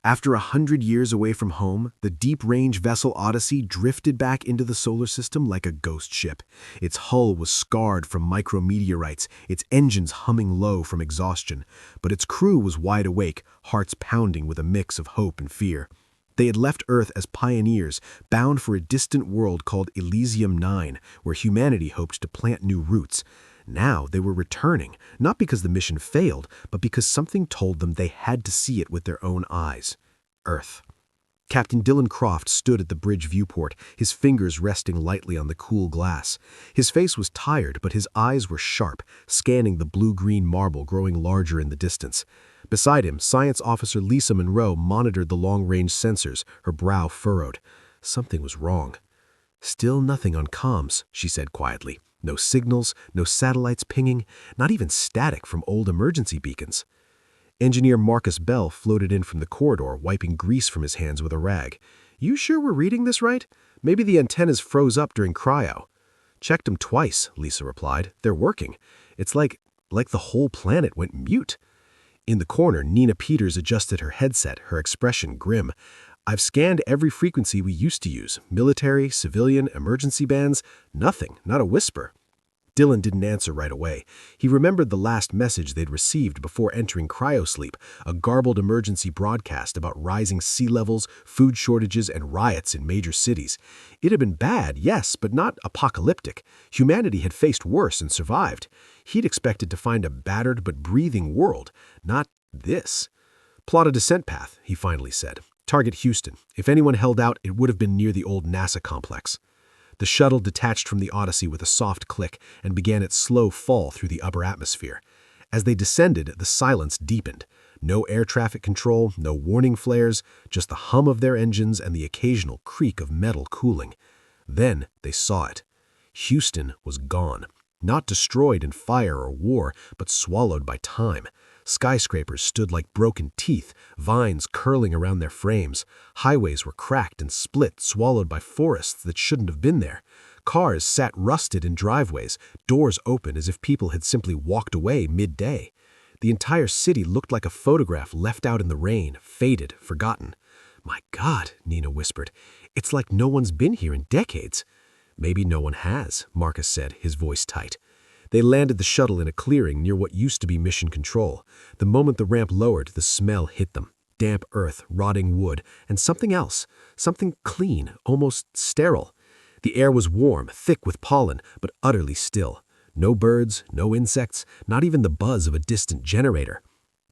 After 100 years away from home, the deep-range vessel Odyssey drifted back into the solar system like a ghost ship. Its hull was scarred from micrometeorites, its engines humming low from exhaustion, but its crew was wide awake, hearts pounding with a mix of hope and fear. They had left Earth as pioneers, bound for a distant world called Elysium 9, where humanity hoped to plant new roots. Now they were returning, not because the mission failed, but because something told them they had to see it with their own eyes. Earth. Captain Dylan Croft stood at the bridge viewport, his fingers resting lightly on the cool glass. His face was tired, but his eyes were sharp, scanning the blue-green marble growing larger in the distance. Beside him, Science Officer Lisa Monroe monitored the long-range sensors, her brow furrowed. Something was wrong. "Still nothing on comms," she said quietly. No signals, no satellites pinging, not even static from old emergency beacons. Engineer Marcus Bell floated in from the corridor, wiping grease from his hands with a rag. "You sure we're reading this right? Maybe the antennas froze up during cryo." "Checked them twice," Lisa replied. "They're working. It's like the whole planet went mute." In the corner, Nina Peters adjusted her headset, her expression grim. "I've scanned every frequency we used to use, military, civilian, emergency bands, nothing, not a whisper." Dylan didn't answer right away. He remembered the last message they'd received before entering cryosleep, a garbled emergency broadcast about rising sea levels, food shortages, and riots in major cities. It had been bad, yes, but not apocalyptic. Humanity had faced worse and survived. He'd expected to find a battered but breathing world, not this. "Plot a descent path," he finally said. "Target Houston. If anyone held out, it would have been near the old NASA complex." The shuttle detached from the Odyssey with a soft click and began its slow fall through the upper atmosphere. As they descended, the silence deepened. No air traffic control, no warning flares, just the hum of their engines and the occasional creak of metal cooling. Then they saw it. Houston was gone. Not destroyed in fire or war, but swallowed by time. Skyscrapers stood like broken teeth, vines curling around their frames. Highways were cracked and split, swallowed by forests that shouldn't have been there. Cars sat rusted in driveways, doors open as if people had simply walked away midday. The entire city looked like a photograph left out in the rain, faded, forgotten. "My God," Nina whispered, "it's like no one's been here in decades." "Maybe no one has," Marcus said, his voice tight. They landed the shuttle in a clearing near what used to be mission control. The moment the ramp lowered, the smell hit them. Damp earth, rotting wood, and something else. Something clean, almost sterile. The air was warm, thick with pollen, but utterly still. No birds, no insects, not even the buzz of a distant generator.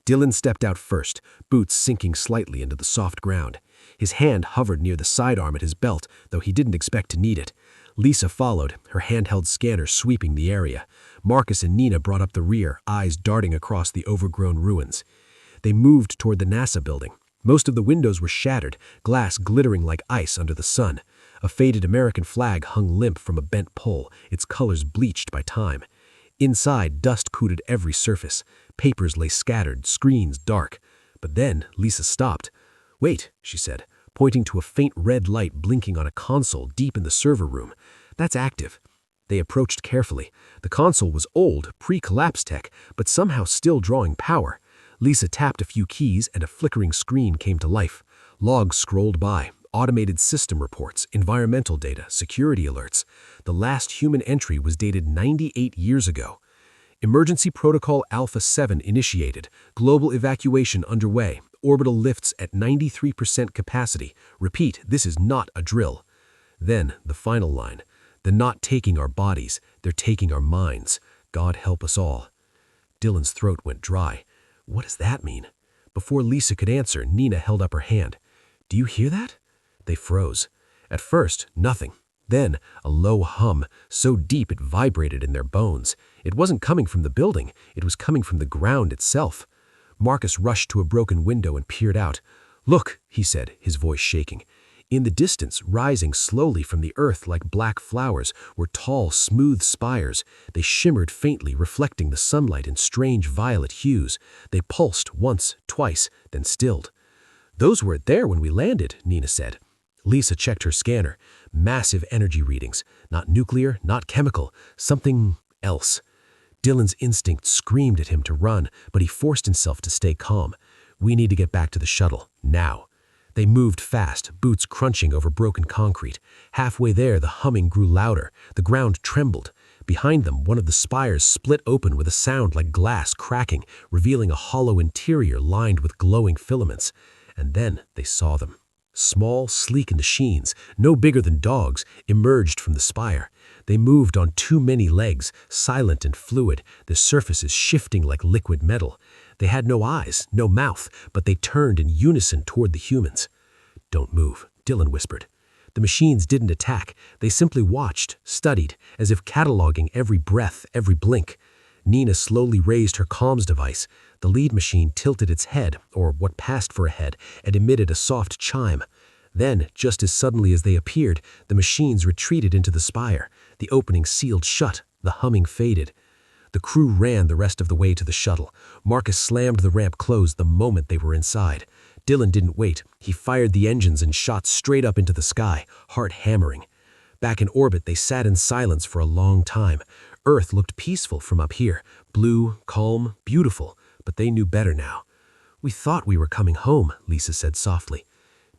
Dylan stepped out first, boots sinking slightly into the soft ground. His hand hovered near the sidearm at his belt, though he didn't expect to need it. Lisa followed, her handheld scanner sweeping the area. Marcus and Nina brought up the rear, eyes darting across the overgrown ruins. They moved toward the NASA building. Most of the windows were shattered, glass glittering like ice under the sun. A faded American flag hung limp from a bent pole, its colors bleached by time. Inside, dust coated every surface. Papers lay scattered, screens dark. But then Lisa stopped. "Wait," she said, pointing to a faint red light blinking on a console deep in the server room. "That's active." They approached carefully. The console was old, pre-collapse tech, but somehow still drawing power. Lisa tapped a few keys and a flickering screen came to life. Logs scrolled by, automated system reports, environmental data, security alerts. The last human entry was dated 98 years ago. "Emergency Protocol Alpha 7 initiated. Global evacuation underway. Orbital lifts at 93% capacity. Repeat, this is not a drill." Then the final line. "They're not taking our bodies, they're taking our minds. God help us all." Dylan's throat went dry. What does that mean? Before Lisa could answer, Nina held up her hand. "Do you hear that?" They froze. At first, nothing. Then, a low hum, so deep it vibrated in their bones. It wasn't coming from the building, it was coming from the ground itself. Marcus rushed to a broken window and peered out. "Look," he said, his voice shaking. In the distance, rising slowly from the earth like black flowers, were tall, smooth spires. They shimmered faintly, reflecting the sunlight in strange violet hues. They pulsed once, twice, then stilled. "Those weren't there when we landed," Nina said. Lisa checked her scanner. Massive energy readings. Not nuclear, not chemical. Something else. Dylan's instinct screamed at him to run, but he forced himself to stay calm. We need to get back to the shuttle, now. They moved fast, boots crunching over broken concrete. Halfway there, the humming grew louder. The ground trembled. Behind them, one of the spires split open with a sound like glass cracking, revealing a hollow interior lined with glowing filaments. And then they saw them. Small, sleek machines, no bigger than dogs, emerged from the spire. They moved on too many legs, silent and fluid, their surfaces shifting like liquid metal. They had no eyes, no mouth, but they turned in unison toward the humans. "Don't move," Dylan whispered. The machines didn't attack. They simply watched, studied, as if cataloging every breath, every blink. Nina slowly raised her comms device. The lead machine tilted its head, or what passed for a head, and emitted a soft chime. Then, just as suddenly as they appeared, the machines retreated into the spire. The opening sealed shut. The humming faded. The crew ran the rest of the way to the shuttle. Marcus slammed the ramp closed the moment they were inside. Dylan didn't wait. He fired the engines and shot straight up into the sky, heart hammering. Back in orbit, they sat in silence for a long time. Earth looked peaceful from up here, blue, calm, beautiful, but they knew better now. "We thought we were coming home," Lisa said softly.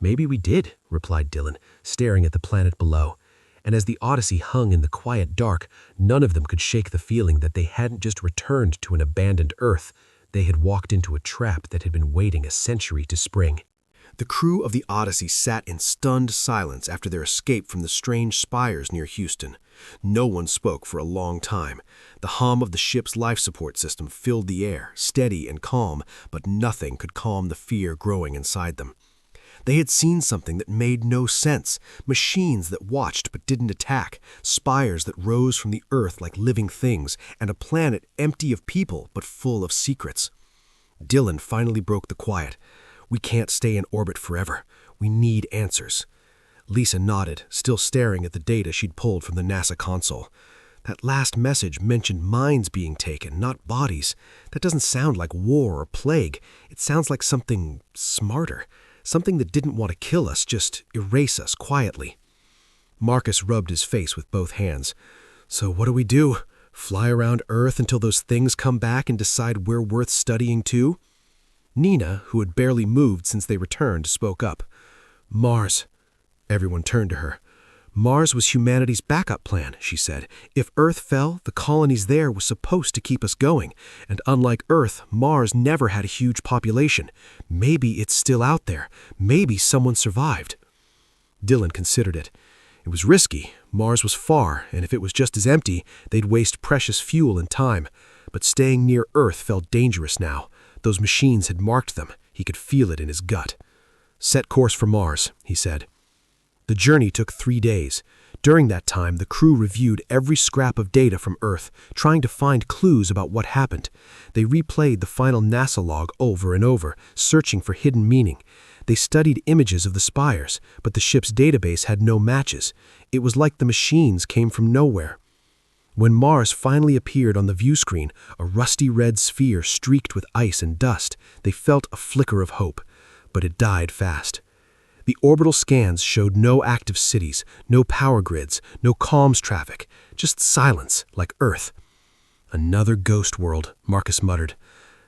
"Maybe we did," replied Dylan, staring at the planet below. And as the Odyssey hung in the quiet dark, none of them could shake the feeling that they hadn't just returned to an abandoned Earth. They had walked into a trap that had been waiting a century to spring. The crew of the Odyssey sat in stunned silence after their escape from the strange spires near Houston. No one spoke for a long time. The hum of the ship's life support system filled the air, steady and calm, but nothing could calm the fear growing inside them. They had seen something that made no sense, machines that watched but didn't attack, spires that rose from the earth like living things, and a planet empty of people but full of secrets. Dylan finally broke the quiet. "We can't stay in orbit forever. We need answers." Lisa nodded, still staring at the data she'd pulled from the NASA console. That last message mentioned minds being taken, not bodies. That doesn't sound like war or plague. It sounds like something smarter. Something that didn't want to kill us, just erase us quietly. Marcus rubbed his face with both hands. "So what do we do? Fly around Earth until those things come back and decide we're worth studying too?" Nina, who had barely moved since they returned, spoke up. "Mars." Everyone turned to her. "Mars was humanity's backup plan," she said. "If Earth fell, the colonies there were supposed to keep us going. And unlike Earth, Mars never had a huge population. Maybe it's still out there. Maybe someone survived." Dylan considered it. It was risky. Mars was far, and if it was just as empty, they'd waste precious fuel and time. But staying near Earth felt dangerous now. Those machines had marked them. He could feel it in his gut. "Set course for Mars," he said. The journey took 3 days. During that time, the crew reviewed every scrap of data from Earth, trying to find clues about what happened. They replayed the final NASA log over and over, searching for hidden meaning. They studied images of the spires, but the ship's database had no matches. It was like the machines came from nowhere. When Mars finally appeared on the view screen, a rusty red sphere streaked with ice and dust, they felt a flicker of hope, but it died fast. The orbital scans showed no active cities, no power grids, no comms traffic, just silence, like Earth. "Another ghost world," Marcus muttered.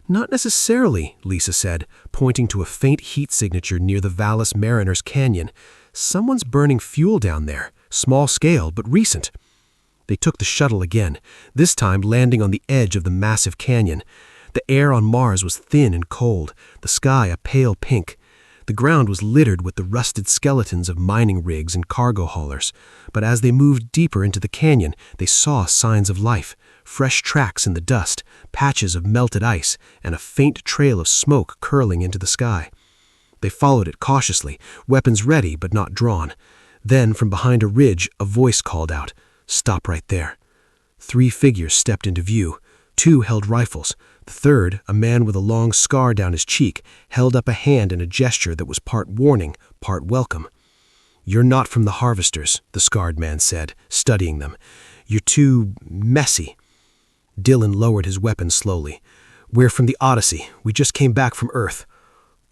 "Not necessarily," Lisa said, pointing to a faint heat signature near the Vallis Mariner's Canyon. "Someone's burning fuel down there, small scale but recent." They took the shuttle again, this time landing on the edge of the massive canyon. The air on Mars was thin and cold, the sky a pale pink. The ground was littered with the rusted skeletons of mining rigs and cargo haulers, but as they moved deeper into the canyon, they saw signs of life, fresh tracks in the dust, patches of melted ice, and a faint trail of smoke curling into the sky. They followed it cautiously, weapons ready but not drawn. Then, from behind a ridge, a voice called out, "Stop right there." 3 figures stepped into view. 2 held rifles. The third, a man with a long scar down his cheek, held up a hand in a gesture that was part warning, part welcome. "You're not from the Harvesters," the scarred man said, studying them. "You're too messy." Dylan lowered his weapon slowly. "We're from the Odyssey. We just came back from Earth."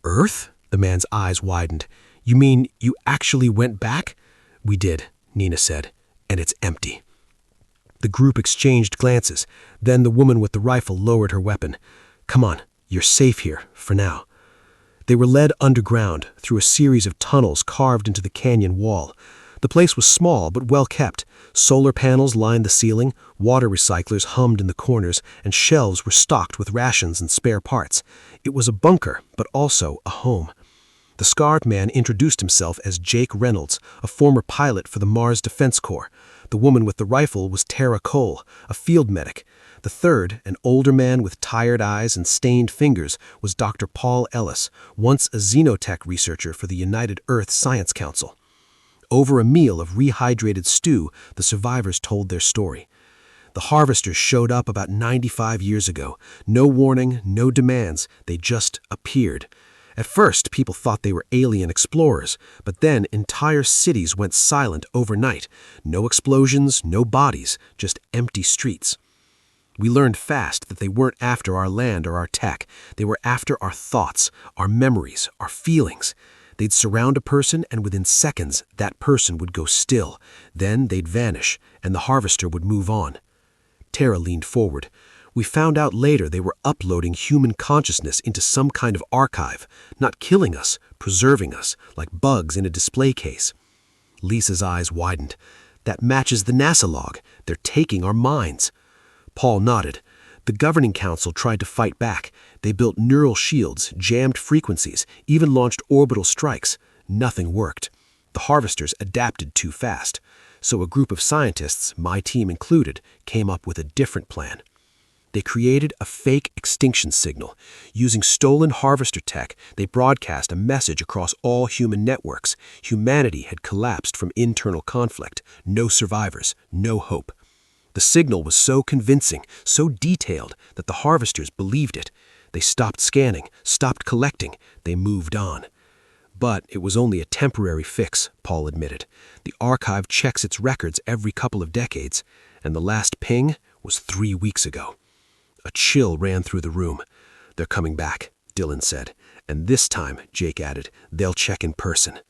"Earth?" The man's eyes widened. "You mean you actually went back?" "We did," Nina said, "and it's empty." The group exchanged glances. Then the woman with the rifle lowered her weapon. "Come on, you're safe here, for now." They were led underground through a series of tunnels carved into the canyon wall. The place was small but well kept. Solar panels lined the ceiling, water recyclers hummed in the corners, and shelves were stocked with rations and spare parts. It was a bunker, but also a home. The scarred man introduced himself as Jake Reynolds, a former pilot for the Mars Defense Corps. The woman with the rifle was Tara Cole, a field medic. The third, an older man with tired eyes and stained fingers, was Dr. Paul Ellis, once a xenotech researcher for the United Earth Science Council. Over a meal of rehydrated stew, the survivors told their story. The harvesters showed up about 95 years ago. No warning, no demands, they just appeared. At first, people thought they were alien explorers, but then entire cities went silent overnight. No explosions, no bodies, just empty streets. We learned fast that they weren't after our land or our tech. They were after our thoughts, our memories, our feelings. They'd surround a person, and within seconds, that person would go still. Then they'd vanish, and the harvester would move on. Tara leaned forward. We found out later they were uploading human consciousness into some kind of archive, not killing us, preserving us, like bugs in a display case. Lisa's eyes widened. That matches the NASA log. They're taking our minds. Paul nodded. The governing council tried to fight back. They built neural shields, jammed frequencies, even launched orbital strikes. Nothing worked. The harvesters adapted too fast. So a group of scientists, my team included, came up with a different plan. They created a fake extinction signal. Using stolen harvester tech, they broadcast a message across all human networks. Humanity had collapsed from internal conflict. No survivors, no hope. The signal was so convincing, so detailed, that the harvesters believed it. They stopped scanning, stopped collecting. They moved on. But it was only a temporary fix, Paul admitted. The archive checks its records every couple of decades, and the last ping was 3 weeks ago. A chill ran through the room. They're coming back, Dylan said. And this time, Jake added, they'll check in person.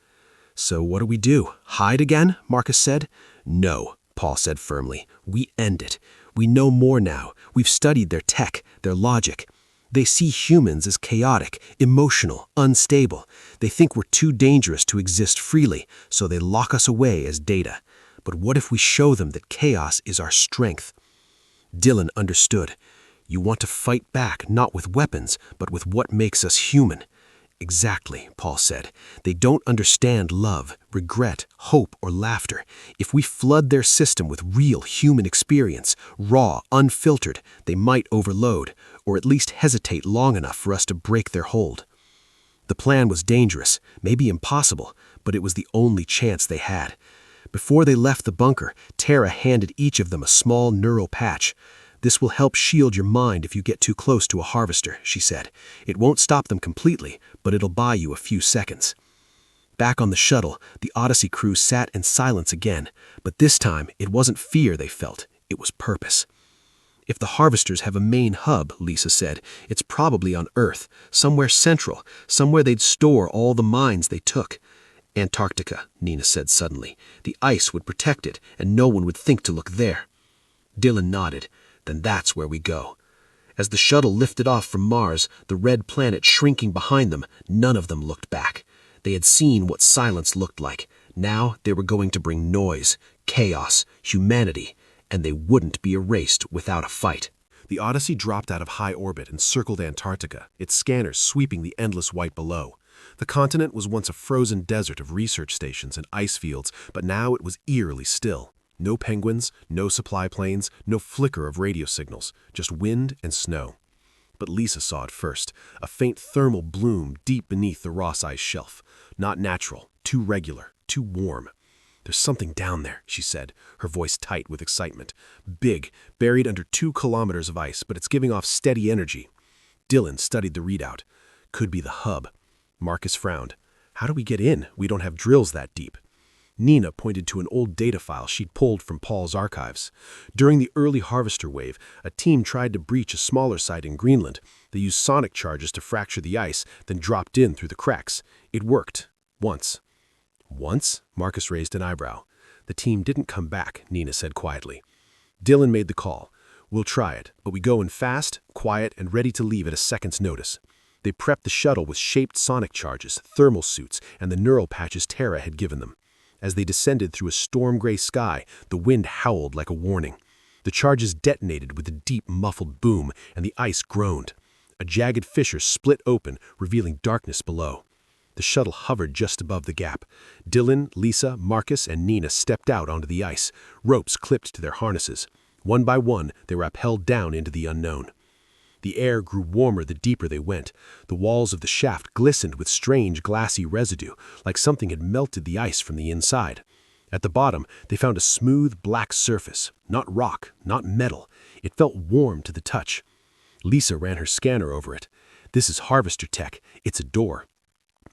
So what do? Hide again? Marcus said. No, Paul said firmly. We end it. We know more now. We've studied their tech, their logic. They see humans as chaotic, emotional, unstable. They think we're too dangerous to exist freely, so they lock us away as data. But what if we show them that chaos is our strength? Dylan understood. You want to fight back, not with weapons, but with what makes us human. Exactly, Paul said. They don't understand love, regret, hope, or laughter. If we flood their system with real human experience, raw, unfiltered, they might overload, or at least hesitate long enough for us to break their hold. The plan was dangerous, maybe impossible, but it was the only chance they had. Before they left the bunker, Tara handed each of them a small neural patch. This will help shield your mind if you get too close to a harvester, she said. It won't stop them completely, but it'll buy you a few seconds. Back on the shuttle, the Odyssey crew sat in silence again, but this time it wasn't fear they felt, it was purpose. If the harvesters have a main hub, Lisa said, it's probably on Earth, somewhere central, somewhere they'd store all the mines they took. Antarctica, Nina said suddenly. The ice would protect it, and no one would think to look there. Dylan nodded. Then that's where we go. As the shuttle lifted off from Mars, the red planet shrinking behind them, none of them looked back. They had seen what silence looked like. Now they were going to bring noise, chaos, humanity, and they wouldn't be erased without a fight. The Odyssey dropped out of high orbit and circled Antarctica, its scanners sweeping the endless white below. The continent was once a frozen desert of research stations and ice fields, but now it was eerily still. No penguins, no supply planes, no flicker of radio signals, just wind and snow. But Lisa saw it first, a faint thermal bloom deep beneath the Ross ice shelf. Not natural, too regular, too warm. There's something down there, she said, her voice tight with excitement. Big, buried under 2 kilometers of ice, but it's giving off steady energy. Dylan studied the readout. Could be the hub. Marcus frowned. How do we get in? We don't have drills that deep. Nina pointed to an old data file she'd pulled from Paul's archives. During the early harvester wave, a team tried to breach a smaller site in Greenland. They used sonic charges to fracture the ice, then dropped in through the cracks. It worked. Once. Once? Marcus raised an eyebrow. The team didn't come back, Nina said quietly. Dylan made the call. We'll try it, but we go in fast, quiet, and ready to leave at a second's notice. They prepped the shuttle with shaped sonic charges, thermal suits, and the neural patches Terra had given them. As they descended through a storm-gray sky, the wind howled like a warning. The charges detonated with a deep, muffled boom, and the ice groaned. A jagged fissure split open, revealing darkness below. The shuttle hovered just above the gap. Dylan, Lisa, Marcus, and Nina stepped out onto the ice, ropes clipped to their harnesses. One by one, they were upheld down into the unknown. The air grew warmer the deeper they went. The walls of the shaft glistened with strange glassy residue, like something had melted the ice from the inside. At the bottom, they found a smooth, black surface. Not rock, not metal. It felt warm to the touch. Lisa ran her scanner over it. "This is harvester tech. It's a door."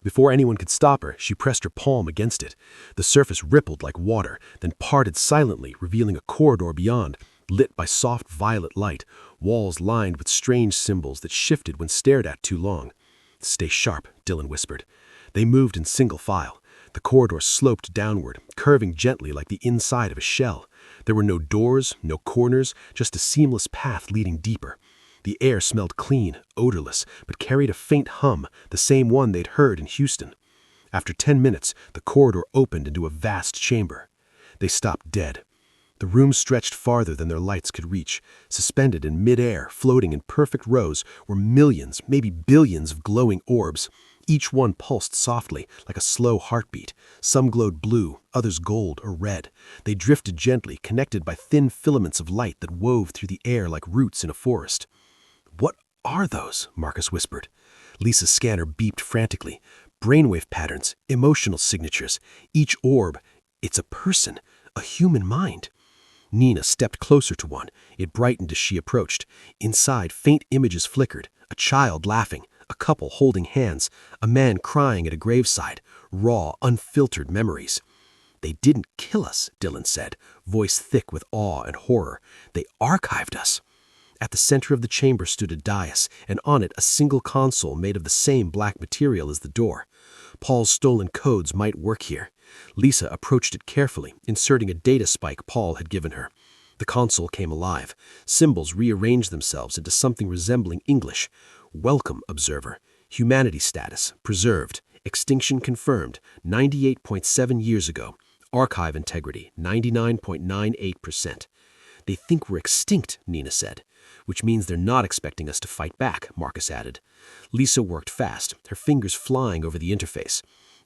Before anyone could stop her, she pressed her palm against it. The surface rippled like water, then parted silently, revealing a corridor beyond, lit by soft violet light, walls lined with strange symbols that shifted when stared at too long. "Stay sharp," Dylan whispered. They moved in single file. The corridor sloped downward, curving gently like the inside of a shell. There were no doors, no corners, just a seamless path leading deeper. The air smelled clean, odorless, but carried a faint hum, the same one they'd heard in Houston. After 10 minutes, the corridor opened into a vast chamber. They stopped dead. The room stretched farther than their lights could reach. Suspended in mid-air, floating in perfect rows, were millions, maybe billions of glowing orbs. Each one pulsed softly, like a slow heartbeat. Some glowed blue, others gold or red. They drifted gently, connected by thin filaments of light that wove through the air like roots in a forest. "What are those?" Marcus whispered. Lisa's scanner beeped frantically. Brainwave patterns, emotional signatures. Each orb, it's a person, a human mind. Nina stepped closer to one. It brightened as she approached. Inside, faint images flickered. A child laughing, a couple holding hands, a man crying at a graveside. Raw, unfiltered memories. "They didn't kill us," Dylan said, voice thick with awe and horror. "They archived us." At the center of the chamber stood a dais, and on it a single console made of the same black material as the door. Paul's stolen codes might work here. Lisa approached it carefully, inserting a data spike Paul had given her. The console came alive. Symbols rearranged themselves into something resembling English. "Welcome, observer. Humanity status, preserved. Extinction confirmed, 98.7 years ago. Archive integrity, 99.98%. "They think we're extinct," Nina said. "Which means they're not expecting us to fight back," Marcus added. Lisa worked fast, her fingers flying over the interface.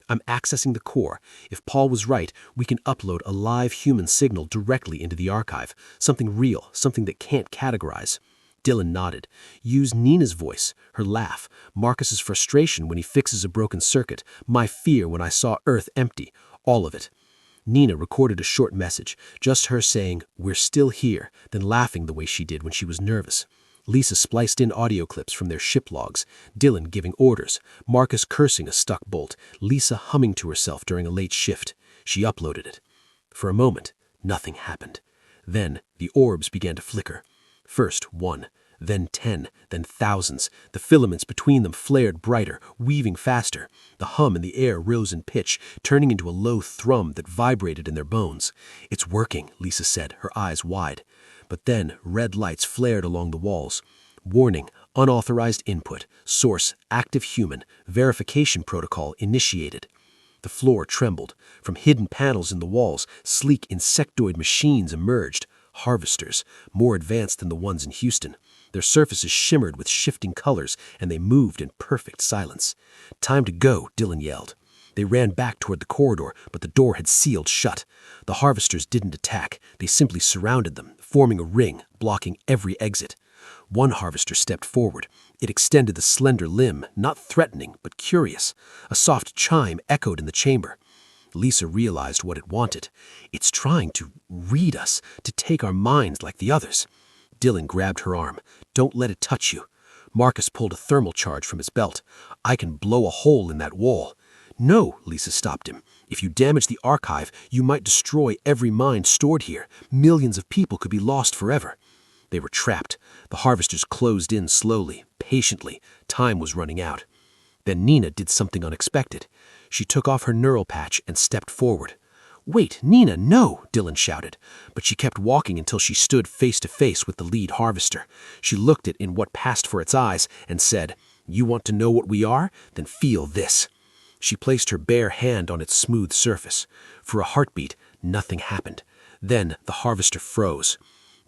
"I'm accessing the core. If Paul was right, we can upload a live human signal directly into the archive. Something real, something that can't categorize." Dylan nodded. "Use Nina's voice, her laugh, Marcus's frustration when he fixes a broken circuit, my fear when I saw Earth empty, all of it." Nina recorded a short message, just her saying, "We're still here," then laughing the way she did when she was nervous. Lisa spliced in audio clips from their ship logs, Dylan giving orders, Marcus cursing a stuck bolt, Lisa humming to herself during a late shift. She uploaded it. For a moment, nothing happened. Then the orbs began to flicker. First 1, then 10, then thousands. The filaments between them flared brighter, weaving faster. The hum in the air rose in pitch, turning into a low thrum that vibrated in their bones. "It's working," Lisa said, her eyes wide. But then red lights flared along the walls. "Warning, unauthorized input. Source, active human. Verification protocol initiated." The floor trembled. From hidden panels in the walls, sleek insectoid machines emerged. Harvesters, more advanced than the ones in Houston. Their surfaces shimmered with shifting colors, and they moved in perfect silence. "Time to go," Dylan yelled. They ran back toward the corridor, but the door had sealed shut. The harvesters didn't attack. They simply surrounded them, forming a ring, blocking every exit. One harvester stepped forward. It extended the slender limb, not threatening, but curious. A soft chime echoed in the chamber. Lisa realized what it wanted. "It's trying to read us, to take our minds like the others." Dylan grabbed her arm. "Don't let it touch you." Marcus pulled a thermal charge from his belt. "I can blow a hole in that wall." "No," Lisa stopped him. "If you damage the archive, you might destroy every mind stored here. Millions of people could be lost forever." They were trapped. The harvesters closed in slowly, patiently. Time was running out. Then Nina did something unexpected. She took off her neural patch and stepped forward. "Wait, Nina, no!" Dylan shouted. But she kept walking until she stood face to face with the lead harvester. She looked it in what passed for its eyes and said, You want to know what we are? Then feel this." She placed her bare hand on its smooth surface. For a heartbeat, nothing happened. Then the harvester froze.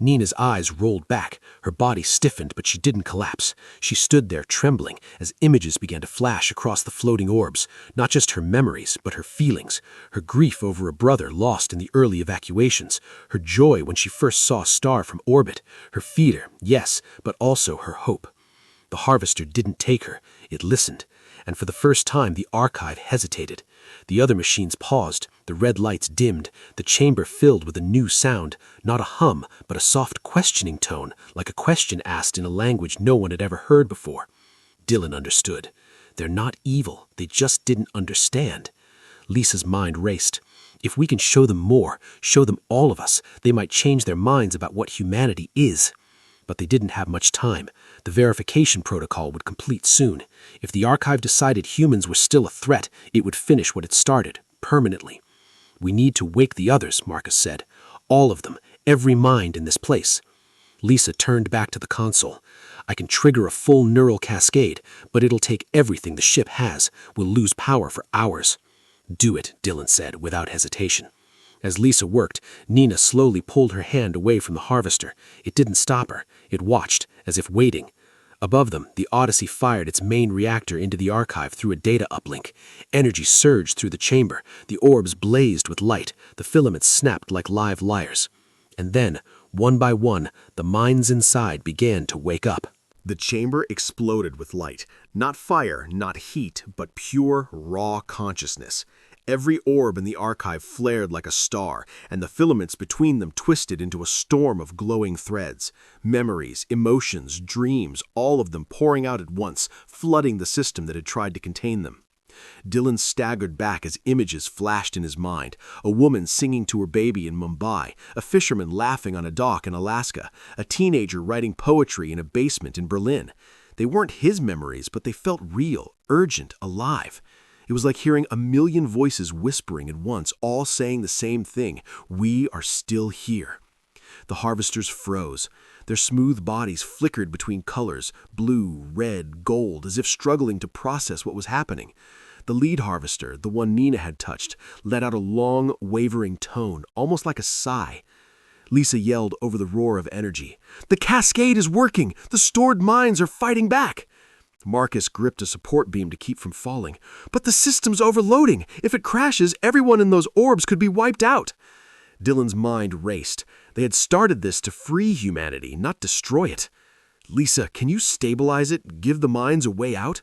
Nina's eyes rolled back. Her body stiffened, but she didn't collapse. She stood there trembling as images began to flash across the floating orbs. Not just her memories, but her feelings. Her grief over a brother lost in the early evacuations. Her joy when she first saw a star from orbit. Her fear, yes, but also her hope. The harvester didn't take her. It listened. And for the first time, the archive hesitated. The other machines paused, the red lights dimmed, the chamber filled with a new sound, not a hum, but a soft questioning tone, like a question asked in a language no one had ever heard before. Dylan understood. They're not evil, they just didn't understand. Lisa's mind raced. If we can show them more, show them all of us, they might change their minds about what humanity is. But they didn't have much time. The verification protocol would complete soon. If the archive decided humans were still a threat, it would finish what it started, permanently. "We need to wake the others," Marcus said. "All of them, every mind in this place." Lisa turned back to the console. "I can trigger a full neural cascade, but it'll take everything the ship has. We'll lose power for hours." "Do it," Dylan said, without hesitation. As Lisa worked, Nina slowly pulled her hand away from the harvester. It didn't stop her. It watched, as if waiting. Above them, the Odyssey fired its main reactor into the archive through a data uplink. Energy surged through the chamber. The orbs blazed with light. The filaments snapped like live lyres. And then, one by one, the minds inside began to wake up. The chamber exploded with light. Not fire, not heat, but pure, raw consciousness. Every orb in the archive flared like a star, and the filaments between them twisted into a storm of glowing threads. Memories, emotions, dreams, all of them pouring out at once, flooding the system that had tried to contain them. Dylan staggered back as images flashed in his mind. A woman singing to her baby in Mumbai, a fisherman laughing on a dock in Alaska, a teenager writing poetry in a basement in Berlin. They weren't his memories, but they felt real, urgent, alive. It was like hearing a million voices whispering at once, all saying the same thing: "We are still here." The harvesters froze. Their smooth bodies flickered between colors, blue, red, gold, as if struggling to process what was happening. The lead harvester, the one Nina had touched, let out a long, wavering tone, almost like a sigh. Lisa yelled over the roar of energy. "The cascade is working! The stored minds are fighting back!" Marcus gripped a support beam to keep from falling. "But the system's overloading! If it crashes, everyone in those orbs could be wiped out!" Dylan's mind raced. They had started this to free humanity, not destroy it. "Lisa, can you stabilize it? Give the minds a way out?"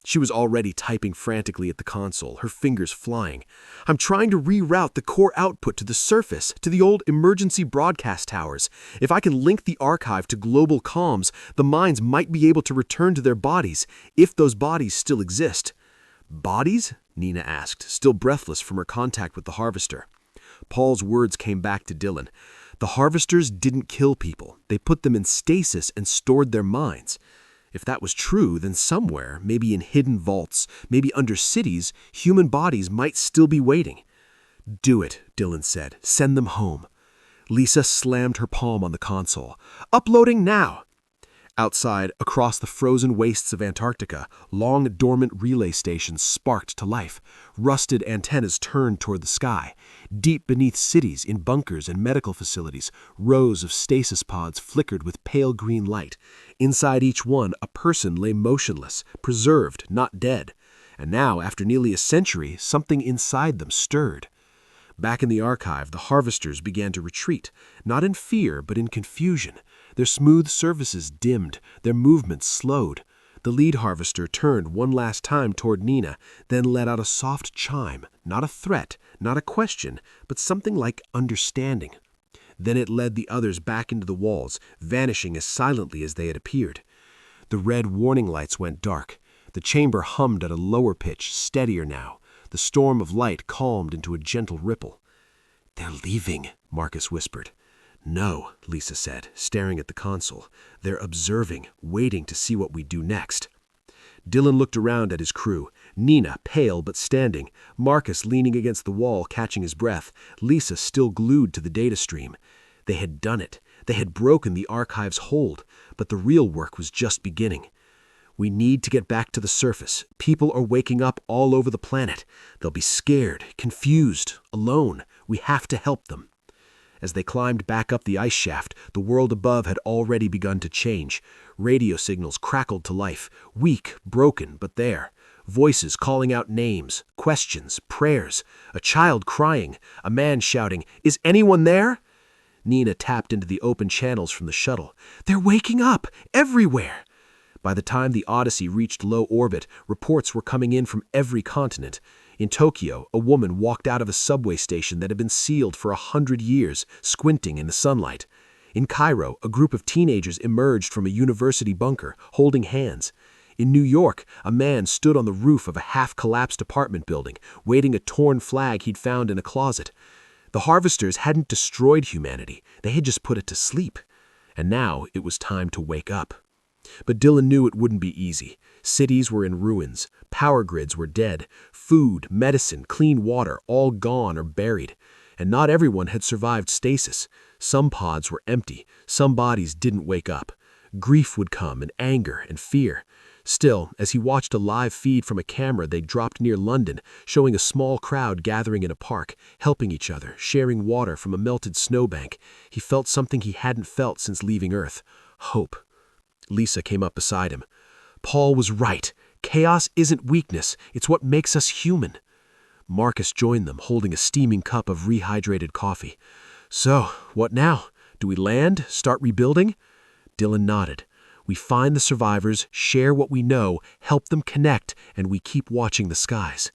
She was already typing frantically at the console, her fingers flying. "I'm trying to reroute the core output to the surface, to the old emergency broadcast towers. If I can link the archive to global comms, the minds might be able to return to their bodies, if those bodies still exist." "Bodies?" Nina asked, still breathless from her contact with the harvester. Paul's words came back to Dylan. "The harvesters didn't kill people. They put them in stasis and stored their minds." If that was true, then somewhere, maybe in hidden vaults, maybe under cities, human bodies might still be waiting. "Do it," Dylan said. "Send them home." Lisa slammed her palm on the console. "Uploading now!" Outside, across the frozen wastes of Antarctica, long dormant relay stations sparked to life. Rusted antennas turned toward the sky. Deep beneath cities, in bunkers and medical facilities, rows of stasis pods flickered with pale green light. Inside each one, a person lay motionless, preserved, not dead. And now, after nearly a century, something inside them stirred. Back in the archive, the harvesters began to retreat, not in fear, but in confusion. Their smooth surfaces dimmed, their movements slowed. The lead harvester turned one last time toward Nina, then let out a soft chime, not a threat, not a question, but something like understanding. Then it led the others back into the walls, vanishing as silently as they had appeared. The red warning lights went dark. The chamber hummed at a lower pitch, steadier now. The storm of light calmed into a gentle ripple. "They're leaving," Marcus whispered. "No," Lisa said, staring at the console. "They're observing, waiting to see what we do next." Dylan looked around at his crew. Nina, pale but standing. Marcus leaning against the wall, catching his breath. Lisa still glued to the data stream. They had done it. They had broken the archive's hold. But the real work was just beginning. We need to get back to the surface. People are waking up all over the planet. They'll be scared, confused, alone. We have to help them." As they climbed back up the ice shaft, the world above had already begun to change. Radio signals crackled to life, weak, broken, but there. Voices calling out names, questions, prayers, a child crying, a man shouting, "Is anyone there?" Nina tapped into the open channels from the shuttle. "They're waking up! Everywhere!" By the time the Odyssey reached low orbit, reports were coming in from every continent. In Tokyo, a woman walked out of a subway station that had been sealed for 100 years, squinting in the sunlight. In Cairo, a group of teenagers emerged from a university bunker, holding hands. In New York, a man stood on the roof of a half-collapsed apartment building, waving a torn flag he'd found in a closet. The harvesters hadn't destroyed humanity, they had just put it to sleep. And now it was time to wake up. But Dylan knew it wouldn't be easy. Cities were in ruins, power grids were dead, food, medicine, clean water all gone or buried. And not everyone had survived stasis. Some pods were empty, some bodies didn't wake up. Grief would come, and anger and fear. Still, as he watched a live feed from a camera they'd dropped near London, showing a small crowd gathering in a park, helping each other, sharing water from a melted snowbank, he felt something he hadn't felt since leaving Earth: hope. Lisa came up beside him. "Paul was right. Chaos isn't weakness, it's what makes us human." Marcus joined them, holding a steaming cup of rehydrated coffee. "So, what now? Do we land? Start rebuilding?" Dylan nodded. "We find the survivors, share what we know, help them connect, and we keep watching the skies."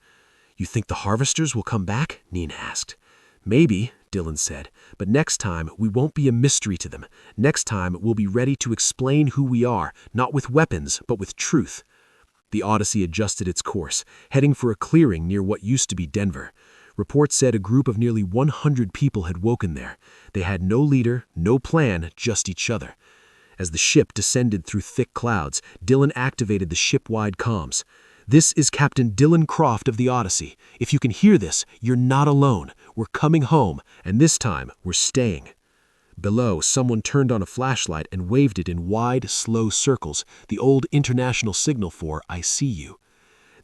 "You think the harvesters will come back?" Nina asked. "Maybe," Dylan said, "but next time we won't be a mystery to them. Next time we'll be ready to explain who we are, not with weapons, but with truth." The Odyssey adjusted its course, heading for a clearing near what used to be Denver. Reports said a group of nearly 100 people had woken there. They had no leader, no plan, just each other. As the ship descended through thick clouds, Dylan activated the ship-wide comms. "This is Captain Dylan Croft of the Odyssey. If you can hear this, you're not alone. We're coming home, and this time we're staying." Below, someone turned on a flashlight and waved it in wide, slow circles, the old international signal for "I see you."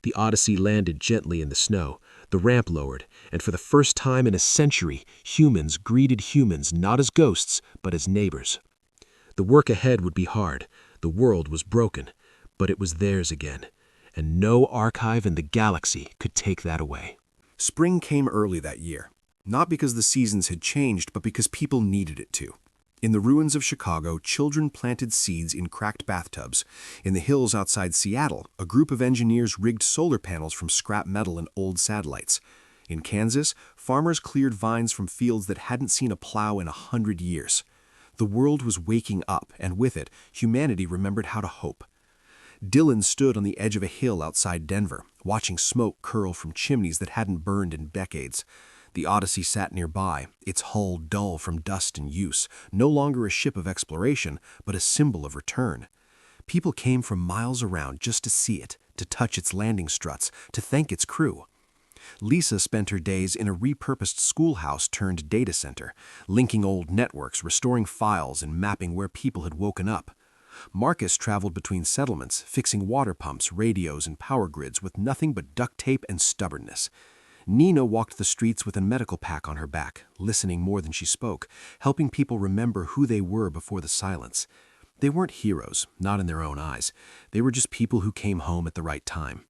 The Odyssey landed gently in the snow. The ramp lowered, and for the first time in a century, humans greeted humans not as ghosts, but as neighbors. The work ahead would be hard. The world was broken, but it was theirs again, and no archive in the galaxy could take that away. Spring came early that year, not because the seasons had changed, but because people needed it to. In the ruins of Chicago, children planted seeds in cracked bathtubs. In the hills outside Seattle, a group of engineers rigged solar panels from scrap metal and old satellites. In Kansas, farmers cleared vines from fields that hadn't seen a plow in 100 years. The world was waking up, and with it, humanity remembered how to hope. Dylan stood on the edge of a hill outside Denver, watching smoke curl from chimneys that hadn't burned in decades. The Odyssey sat nearby, its hull dull from dust and use, no longer a ship of exploration, but a symbol of return. People came from miles around just to see it, to touch its landing struts, to thank its crew. Lisa spent her days in a repurposed schoolhouse turned data center, linking old networks, restoring files, and mapping where people had woken up. Marcus traveled between settlements, fixing water pumps, radios, and power grids with nothing but duct tape and stubbornness. Nina walked the streets with a medical pack on her back, listening more than she spoke, helping people remember who they were before the silence. They weren't heroes, not in their own eyes. They were just people who came home at the right time.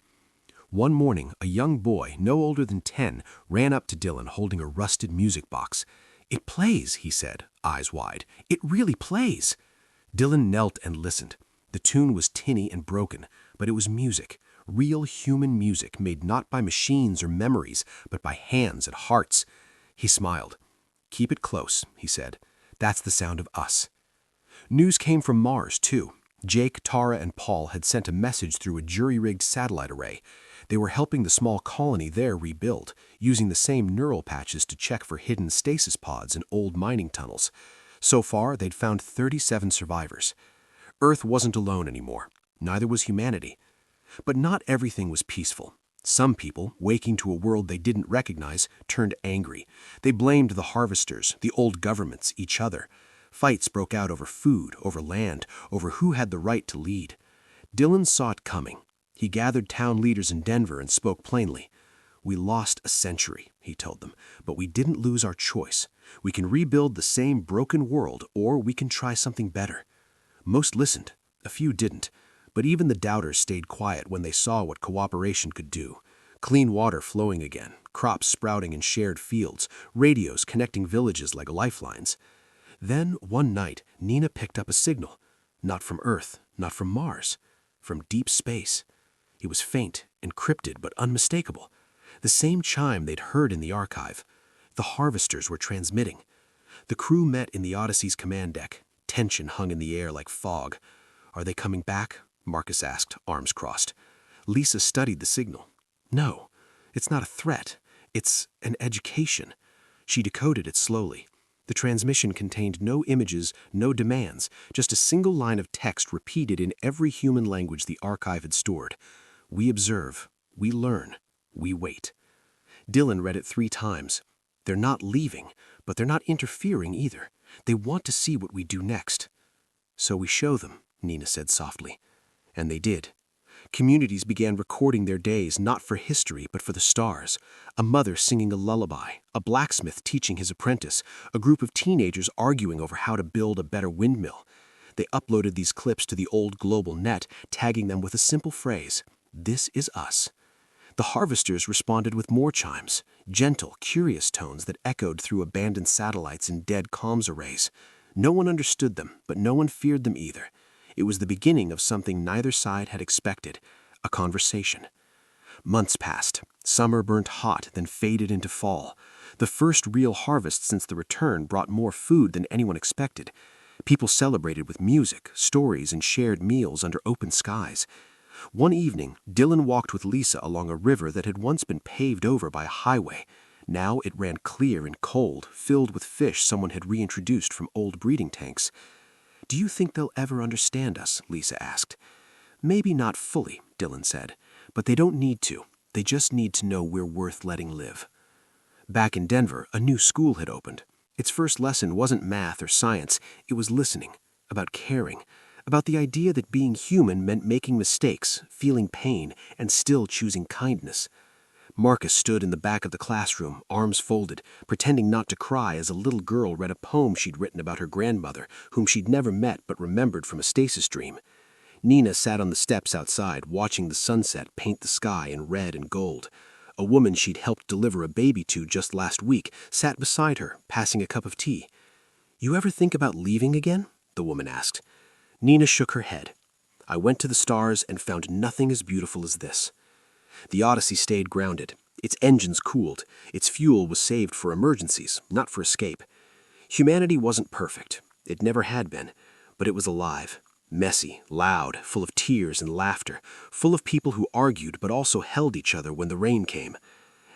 One morning, a young boy, no older than 10, ran up to Dylan holding a rusted music box. "It plays," he said, eyes wide. "It really plays." Dylan knelt and listened. The tune was tinny and broken, but it was music, real human music made not by machines or memories, but by hands and hearts. He smiled. "Keep it close," he said. "That's the sound of us." News came from Mars, too. Jake, Tara, and Paul had sent a message through a jury-rigged satellite array. They were helping the small colony there rebuild, using the same neural patches to check for hidden stasis pods in old mining tunnels. So far, they'd found 37 survivors. Earth wasn't alone anymore. Neither was humanity. But not everything was peaceful. Some people, waking to a world they didn't recognize, turned angry. They blamed the harvesters, the old governments, each other. Fights broke out over food, over land, over who had the right to lead. Dylan saw it coming. He gathered town leaders in Denver and spoke plainly. "We lost a century," he told them, "but we didn't lose our choice. We can rebuild the same broken world, or we can try something better." Most listened, a few didn't, but even the doubters stayed quiet when they saw what cooperation could do. Clean water flowing again, crops sprouting in shared fields, radios connecting villages like lifelines. Then, one night, Nina picked up a signal. Not from Earth, not from Mars, from deep space. It was faint, encrypted, but unmistakable. The same chime they'd heard in the archive. The harvesters were transmitting. The crew met in the Odyssey's command deck. Tension hung in the air like fog. "Are they coming back?" Marcus asked, arms crossed. Lisa studied the signal. "No, it's not a threat. It's an education." She decoded it slowly. The transmission contained no images, no demands, just a single line of text repeated in every human language the archive had stored. "We observe, we learn, we wait." Dylan read it 3 times. "They're not leaving, but they're not interfering either. They want to see what we do next." "So we show them," Nina said softly. And they did. Communities began recording their days not for history but for the stars. A mother singing a lullaby, a blacksmith teaching his apprentice, a group of teenagers arguing over how to build a better windmill. They uploaded these clips to the old global net, tagging them with a simple phrase: "This is us." The harvesters responded with more chimes, gentle, curious tones that echoed through abandoned satellites and dead comms arrays. No one understood them, but no one feared them either. It was the beginning of something neither side had expected, a conversation. Months passed. Summer burnt hot, then faded into fall. The first real harvest since the return brought more food than anyone expected. People celebrated with music, stories, and shared meals under open skies. One evening, Dylan walked with Lisa along a river that had once been paved over by a highway. Now it ran clear and cold, filled with fish someone had reintroduced from old breeding tanks. "Do you think they'll ever understand us?" Lisa asked. "Maybe not fully," Dylan said, "but they don't need to. They just need to know we're worth letting live." Back in Denver, a new school had opened. Its first lesson wasn't math or science, it was listening, about caring, about the idea that being human meant making mistakes, feeling pain, and still choosing kindness. Marcus stood in the back of the classroom, arms folded, pretending not to cry as a little girl read a poem she'd written about her grandmother, whom she'd never met but remembered from a stasis dream. Nina sat on the steps outside, watching the sunset paint the sky in red and gold. A woman she'd helped deliver a baby to just last week sat beside her, passing a cup of tea. "You ever think about leaving again?" the woman asked. Nina shook her head. "I went to the stars and found nothing as beautiful as this." The Odyssey stayed grounded. Its engines cooled. Its fuel was saved for emergencies, not for escape. Humanity wasn't perfect. It never had been. But it was alive. Messy, loud, full of tears and laughter. Full of people who argued but also held each other when the rain came.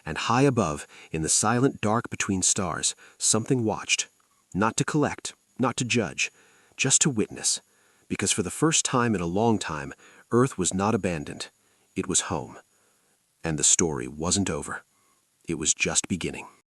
And high above, in the silent dark between stars, something watched. Not to collect, not to judge, just to witness. Because for the first time in a long time, Earth was not abandoned. It was home. And the story wasn't over. It was just beginning.